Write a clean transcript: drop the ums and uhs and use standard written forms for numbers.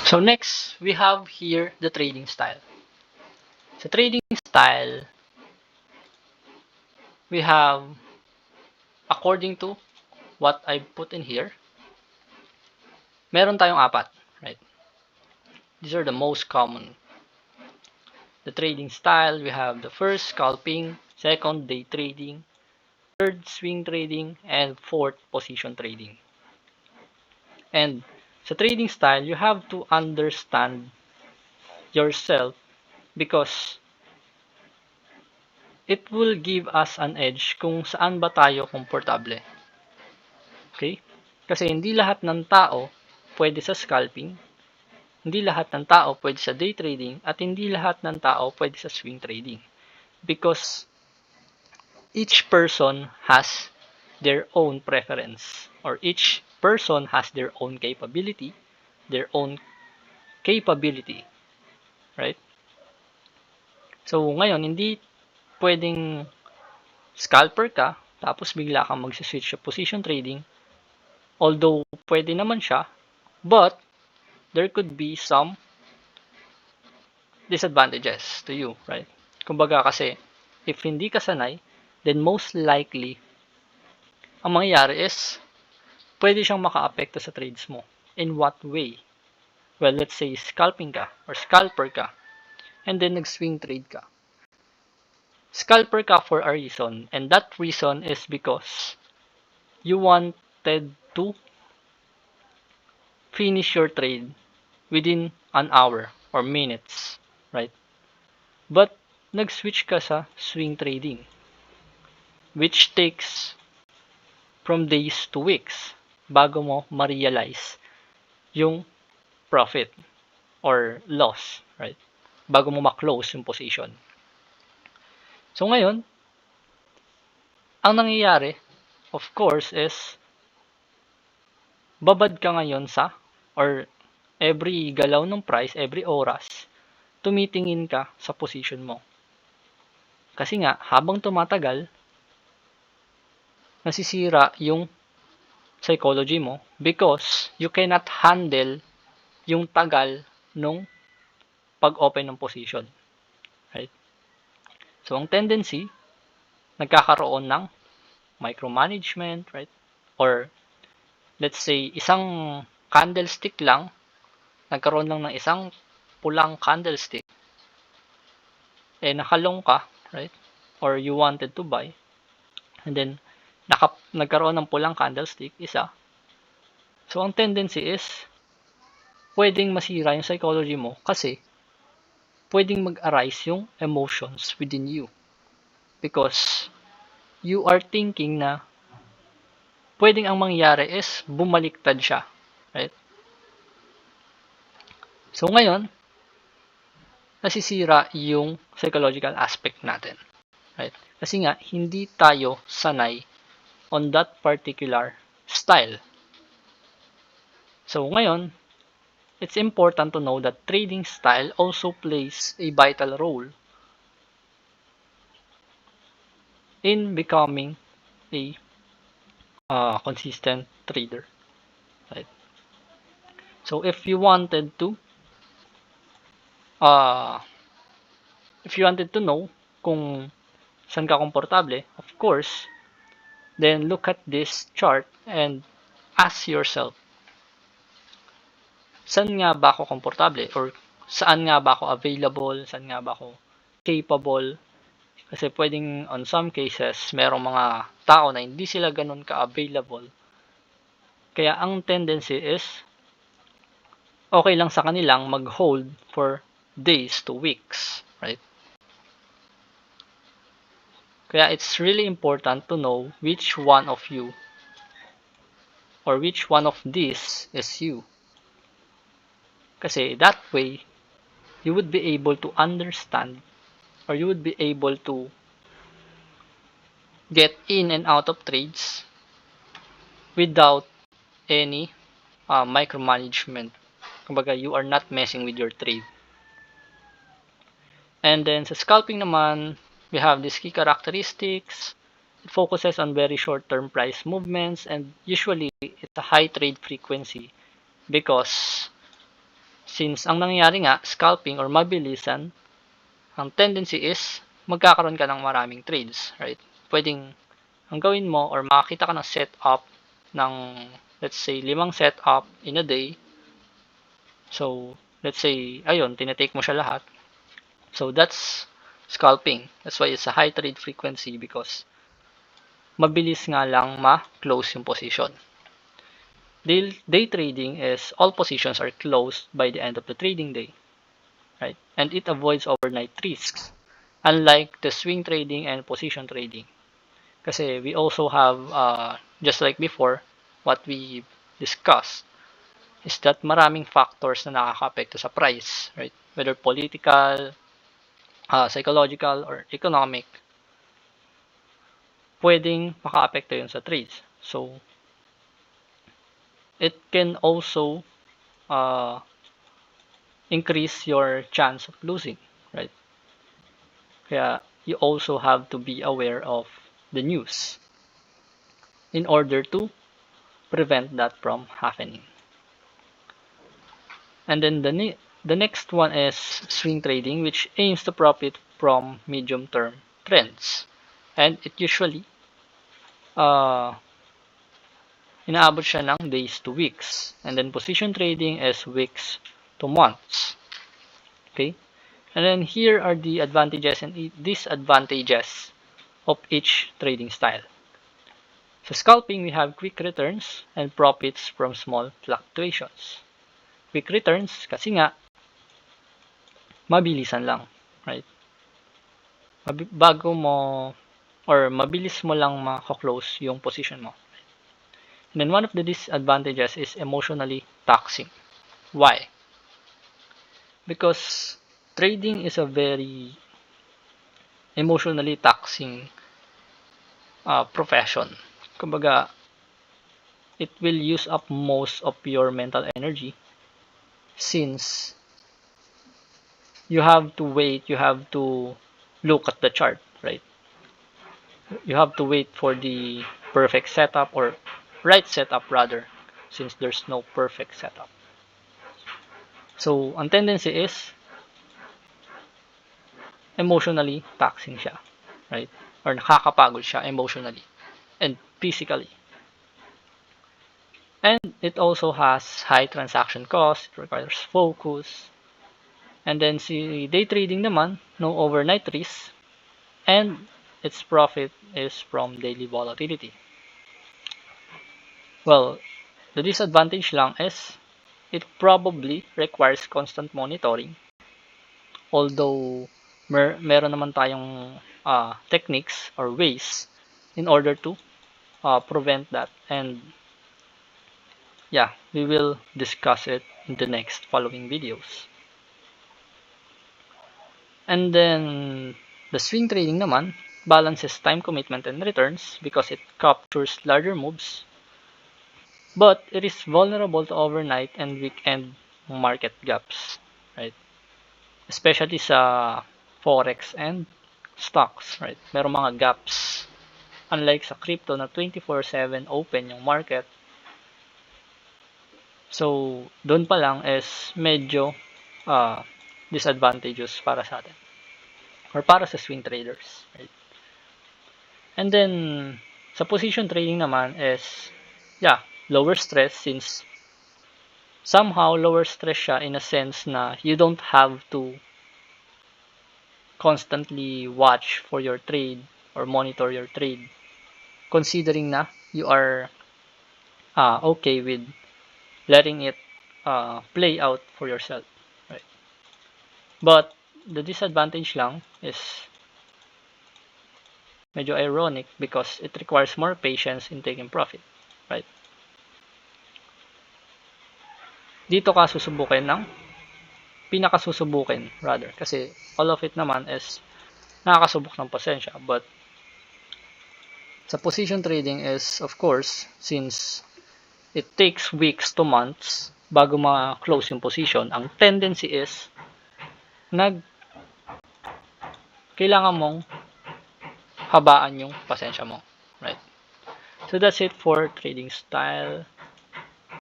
So next, we have here the trading style. Sa trading style, we have, according to what I put in here, meron tayong apat, right? These are the most common. The trading style, we have the first, scalping, second, day trading, third, swing trading, and fourth, position trading. And sa trading style, you have to understand yourself because it will give us an edge kung saan ba tayo komportable. Okay? Kasi hindi lahat ng tao pwede sa scalping, hindi lahat ng tao pwede sa day trading, at hindi lahat ng tao pwede sa swing trading. Because each person has their own preference, or each person has their own capability, right? So ngayon, hindi pwedeng scalper ka tapos bigla kang mag-switch sa position trading. Although pwede naman siya, but there could be some disadvantages to you, right? Kumbaga kasi, if hindi ka sanay, then most likely, ang mangyayari is, pwede siyang maka-apekto sa trades mo. In what way? Well, let's say scalping ka or scalper ka, and then nag-swing trade ka. Scalper ka for a reason, and that reason is because you wanted to finish your trade within an hour or minutes, right? But nag-switch ka sa swing trading, which takes from days to weeks bago mo ma-realize yung profit or loss, right? Bago mo ma-close yung position. So ngayon, ang nangyayari, of course, is babad ka ngayon sa, or every galaw ng price, every oras, tumitingin ka sa position mo. Kasi nga, habang tumatagal, nasisira yung psychology mo because you cannot handle yung tagal nung pag-open ng position. Right? So, ang tendency, nagkakaroon ng micromanagement, right? Or, let's say, isang candlestick lang, nagkaroon lang ng isang pulang candlestick, nakalong ka, right? Or you wanted to buy, and then, nagkaroon ng pulang candlestick, isa. So, ang tendency is, pwedeng masira yung psychology mo kasi pwedeng mag-arise yung emotions within you. Because you are thinking na pwedeng ang mangyari is bumaliktad siya. Right? So ngayon, nasisira yung psychological aspect natin. Right? Kasi nga, hindi tayo sanay on that particular style. So ngayon, it's important to know that trading style also plays a vital role in becoming a consistent trader. Right? So if you wanted to know kung saan ka komportable, of course, then look at this chart and ask yourself, saan nga ba ako komportable? Or saan nga ba ako available? Saan nga ba ako capable? Kasi pwedeng on some cases, merong mga tao na hindi sila ganun ka-available. Kaya ang tendency is, okay lang sa kanilang mag-hold for days to weeks, right? Kaya it's really important to know which one of you or which one of these is you. Kasi that way, you would be able to understand or you would be able to get in and out of trades without any micromanagement. Kumbaga, you are not messing with your trade. And then sa scalping naman, we have these key characteristics. It focuses on very short-term price movements and usually it's a high trade frequency because since ang nangyayari nga, scalping or mabilisan, ang tendency is magkakaroon ka ng maraming trades, right? Pwedeng ang gawin mo or makakita ka ng setup ng, let's say, 5 setup in a day. So, let's say, ayun, tinetake mo siya lahat. So, that's scalping. That's why it's a high trade frequency because mabilis nga lang ma-close yung position. Day trading is all positions are closed by the end of the trading day, right? And it avoids overnight risks, unlike the swing trading and position trading. Kasi we also have, just like before, what we discussed is that maraming factors na nakaka-apekto sa price, right? Whether political, psychological, or economic, pwedeng maka-apekto yun sa trades. So, it can also increase your chance of losing, right? Kaya you also have to be aware of the news in order to prevent that from happening. And then the next one is swing trading, which aims to profit from medium-term trends. And it usually inaabot siya ng days to weeks. And then position trading is weeks to months. Okay? And then here are the advantages and disadvantages of each trading style. Sa scalping, we have quick returns and profits from small fluctuations. Quick returns kasi nga mabilisan lang, right? Bago mo or mabilis mo lang ma-close yung position mo. And then one of the disadvantages is emotionally taxing. Why? Because trading is a very emotionally taxing profession. Kumbaga, it will use up most of your mental energy since you have to wait, you have to look at the chart, right? You have to wait for the perfect setup or right setup rather, since there's no perfect setup. So, ang tendency is emotionally taxing siya, right? Or nakakapagod siya emotionally and physically. And it also has high transaction cost, it requires focus. And then si day trading naman, no overnight risk, and its profit is from daily volatility. Well, the disadvantage lang is it probably requires constant monitoring. Although meron naman tayong techniques or ways in order to prevent that. And yeah, we will discuss it in the next following videos. And then the swing trading naman balances time commitment and returns because it captures larger moves, but it is vulnerable to overnight and weekend market gaps, right? Especially sa forex and stocks, right? Merong mga gaps. Unlike sa crypto na 24/7 open yung market. So, doon pa lang is medyo disadvantageous para sa atin. Or para sa swing traders, right? And then, sa position trading naman is, yeah, lower stress since somehow lower stress siya in a sense na you don't have to constantly watch for your trade or monitor your trade considering na you are okay with letting it play out for yourself, right? But the disadvantage lang is medyo ironic because it requires more patience in taking profit, right? Dito ka susubukin ng pinakasusubukin rather kasi all of it naman is nakakasubok ng pasensya, but sa position trading is of course since it takes weeks to months bago ma-close yung position, ang tendency is kailangan mong habaan yung pasensya mo, right? So that's it for trading style.